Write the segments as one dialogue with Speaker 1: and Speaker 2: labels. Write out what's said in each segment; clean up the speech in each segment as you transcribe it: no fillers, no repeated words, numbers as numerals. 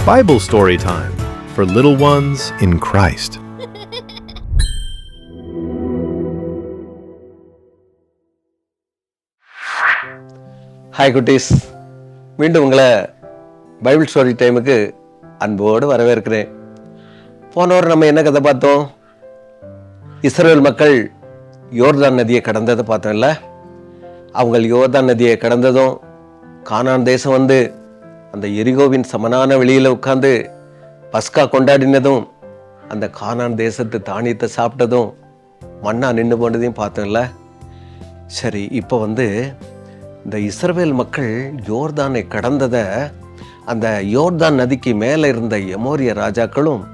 Speaker 1: Bible Story Time for little ones in Christ.
Speaker 2: Hi குட்டீஸ், மீண்டும் உங்களை பைபிள் ஸ்டோரி டைமுக்கு அன்போடு வரவேற்கிறேன். போன வாரம் நம்ம என்ன கதை பார்த்தோம்? இஸ்ரவேல் மக்கள் யோர்தான் நதியை கடந்ததை பார்த்தோம்ல. அவங்க யோர்தான் நதியை கடந்ததும் கானான் தேசம் வந்து அந்த எரிகோவின் சமனான வெளியில் உட்காந்து பஸ்கா கொண்டாடினதும் அந்த கானான் தேசத்து தானியத்தை சாப்பிட்டதும் மண்ணா நின்று போனதையும் பார்த்தோம்ல. சரி, இப்போ வந்து இந்த இஸ்ரவேல் மக்கள் யோர்தானை கடந்ததை அந்த யோர்தான் நதிக்கு மேலே இருந்த எமோரிய ராஜாக்களும்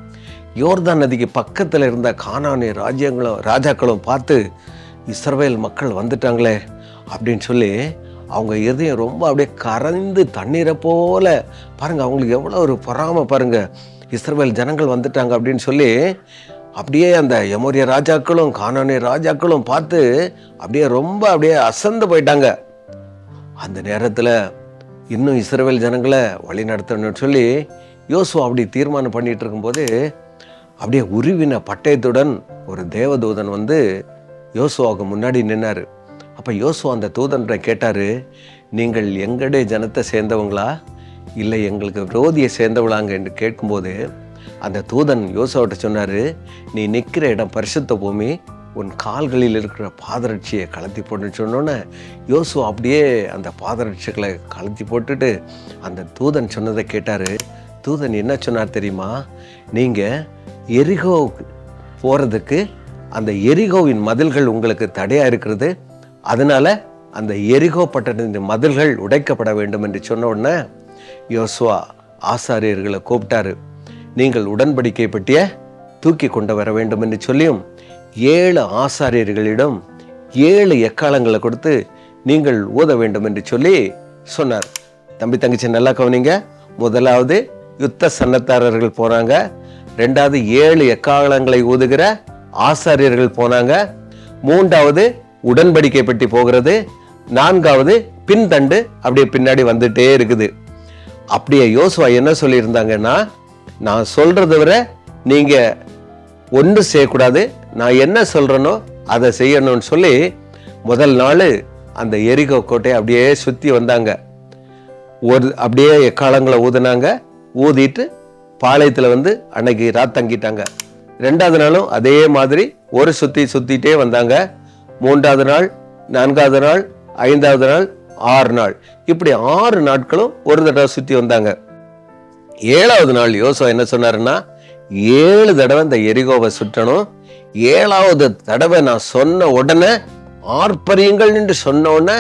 Speaker 2: யோர்தான் நதிக்கு பக்கத்தில் இருந்த கானானிய ராஜாக்களும் பார்த்து இஸ்ரவேல் மக்கள் வந்துட்டாங்களே அப்படின்னு சொல்லி அவங்க இதயம் ரொம்ப அப்படியே கரைந்து தண்ணீரை போல பாருங்கள், அவங்களுக்கு எவ்வளோ ஒரு பொறாமை பாருங்கள். இஸ்ரவேல் ஜனங்கள் வந்துட்டாங்க அப்படின்னு சொல்லி அப்படியே அந்த எமோரிய ராஜாக்களும் கானானிய ராஜாக்களும் பார்த்து அப்படியே அசந்து போயிட்டாங்க. அந்த நேரத்தில் இன்னும் இஸ்ரவேல் ஜனங்களை வழி நடத்தணும்னு சொல்லி யோசுவா அப்படி தீர்மானம் பண்ணிட்டு இருக்கும்போது அப்படியே உருவின பட்டயத்துடன் ஒரு தேவதூதன் வந்து யோசுவாவுக்கு முன்னாடி நின்னார். அப்போ யோசுவா அந்த தூதன்கிட்ட கேட்டார், நீங்கள் எங்களுடைய ஜனத்தை சேர்ந்தவங்களா இல்லை எங்களுக்கு விரோதியை சேர்ந்தவளாங்க என்று கேட்கும்போது அந்த தூதன் யோசுவாட்ட சொன்னார், நீ நிற்கிற இடம் பரிசுத்த பூமி, உன் கால்களில் இருக்கிற பாதரட்சியை கலத்தி போட்டுன்னு சொன்னோன்னே யோசுவா அப்படியே அந்த பாதரட்சிகளை கலத்தி போட்டுட்டு அந்த தூதன் சொன்னதை கேட்டார். தூதன் என்ன சொன்னார் தெரியுமா? நீங்கள் எரிகோ போகிறதுக்கு அந்த எரிகோவின் மதில்கள் உங்களுக்கு தடையாக இருக்கிறது, அதனால் அந்த எரிகோ பட்டணத்தின் மதில்கள் உடைக்கப்பட வேண்டும் என்று சொன்ன உடனே யோசுவா ஆசாரியர்களை கூப்பிட்டாரு. நீங்கள் உடன்படிக்கை பெட்டியை தூக்கி கொண்டு வர வேண்டும் என்று சொல்லியும் 7 ஆசாரியர்களிடம் 7 எக்காலங்களை கொடுத்து நீங்கள் ஊத வேண்டும் என்று சொல்லி சொன்னார். தம்பி தங்கச்சி நல்லா கவனிங்க. முதலாவது யுத்த சன்னத்தாரர்கள் போனாங்க, 2வது 7 எக்காலங்களை ஊதுகிற ஆசாரியர்கள் போனாங்க, 3வது உடன்படிக்கை பெட்டி போகிறது, 4வது பின்தண்டு அப்படியே பின்னாடி வந்துட்டே இருக்குது. அப்படியே யோசுவா என்ன சொல்லியிருந்தாங்கன்னா, நான் சொல்றதை விட நீங்க ஒன்று செய்யக்கூடாது, நான் என்ன சொல்றேனோ அதை செய்யணும்னு சொல்லி முதல் நாள் அந்த எரிகோ கோட்டையை அப்படியே சுற்றி வந்தாங்க. அப்படியே எக்காலங்களை ஊதுனாங்க, ஊதிட்டு பாளையத்தில் வந்து அன்னைக்கு ராத்தங்கிட்டாங்க. 2வது நாளும் அதே மாதிரி ஒரு சுத்திட்டே வந்தாங்க. 3வது நாள், 4வது நாள், 5வது நாள், 6 நாள், இப்படி 6 நாட்களும் ஒரு தடவை சுற்றி வந்தாங்க. 7வது நாள் யோசுவா என்ன சொன்னாருன்னா, 7 தடவை இந்த எரிகோவை சுற்றணும், 7வது தடவை நான் சொன்ன உடனே ஆர்ப்பரியுங்கள் என்று சொன்ன உடனே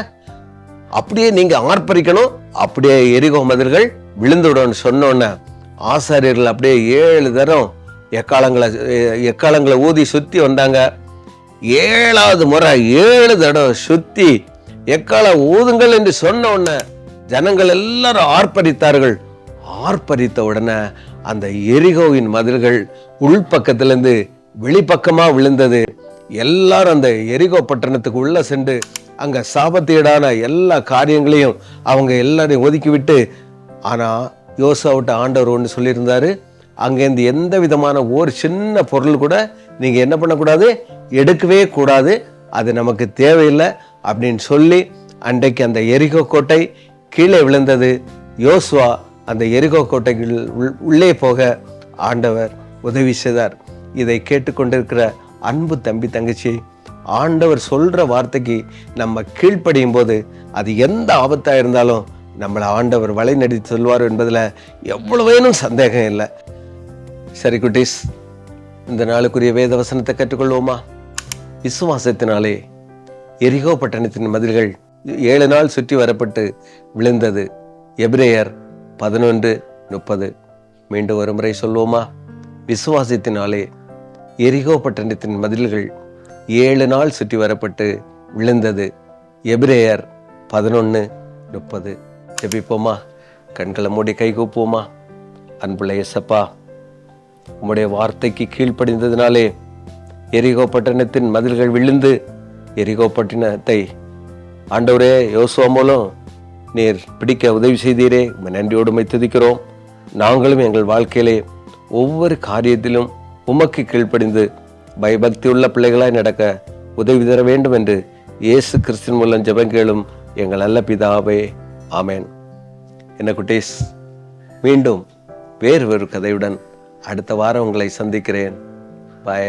Speaker 2: அப்படியே நீங்க ஆர்ப்பரிக்கணும், அப்படியே எரிகோ மதில்கள் விழுந்துவிடும் சொன்ன உடனே ஆசாரியர்கள் அப்படியே 7 தரம் எக்காலங்களை ஊதி சுற்றி வந்தாங்க. 7வது முறை 7 தடவை சுத்தி எக்கால ஊதுங்கள் என்று சொன்ன உடனே ஜனங்கள் எல்லாரும் ஆர்ப்பரித்தார்கள். ஆர்ப்பரித்த உடனே அந்த எரிகோவின் மதில்கள் உள்பக்கத்திலிருந்து வெளிப்பக்கமா விழுந்தது. எல்லாரும் அந்த எரிகோ பட்டணத்துக்கு உள்ள சென்று அங்க சாபத்தீடான எல்லா காரியங்களையும் அவங்க எல்லாரையும் ஒதுக்கிவிட்டு, ஆனா யோசுவாவிட்ட ஆண்டவர் ஒன்று சொல்லியிருந்தாரு, அங்கேருந்து எந்த விதமான ஒரு சின்ன பொருள் கூட நீங்க என்ன பண்ணக்கூடாது, எடுக்கவே கூடாது, அது நமக்கு தேவையில்லை அப்படின்னு சொல்லி அன்றைக்கு அந்த எரிகோ கோட்டை கீழே விழுந்தது. யோசுவா அந்த எரிகோ கோட்டைக்கு உள்ளே போக ஆண்டவர் உதவி செய்தார். இதை கேட்டுக்கொண்டிருக்கிற அன்பு தம்பி தங்கச்சி, ஆண்டவர் சொல்ற வார்த்தைக்கு நம்ம கீழ்ப்படியும் போது அது எந்த ஆபத்தாக இருந்தாலும் நம்மளை ஆண்டவர் வழி நடத்தி சொல்வார் என்பதில் எவ்வளவேனும் சந்தேகம் இல்லை. சரி குட்டீஸ், இந்த நாளுக்குரிய வேத வசனத்தை கற்றுக்கொள்வோமா? விசுவாசத்தினாலே எரிகோ பட்டணத்தின் மதில்கள் 7 நாள் சுற்றி வரப்பட்டு விழுந்தது. எபிரேயர் 11:30. மீண்டும் ஒரு முறை சொல்வோமா? விசுவாசத்தினாலே எரிகோ பட்டணத்தின் மதில்கள் 7 நாள் சுற்றி வரப்பட்டு விழுந்தது. எபிரேயர் 11:30. ஜெபிப்போமா? கண்களை மூடி கை கூப்புவோமா? அன்புள்ள இயேசப்பா, உம்முடைய வார்த்தைக்கு கீழ்ப்படிந்ததினாலே எரிகோ பட்டணத்தின் மதில்கள் விழுந்து எரிகோ பட்டணத்தை ஆண்டவரே யோசுவா மூலம் நீர் பிடிக்க உதவி செய்தீரே, நன்றியோடு துதிக்கிறோம். நாங்களும் எங்கள் வாழ்க்கையிலே ஒவ்வொரு காரியத்திலும் உமக்கு கீழ்ப்படிந்து பயபக்தியுள்ள பிள்ளைகளாய் நடக்க உதவி தர வேண்டும் என்று இயேசு கிறிஸ்துவின் மூலம் ஜெபங்கேளும் எங்கள் நல்ல பிதாவே, ஆமேன். என்ன குட்டீஸ், மீண்டும் வேறு ஒரு கதையுடன் அடுத்த வாரம் உங்களை சந்திக்கிறேன். பை.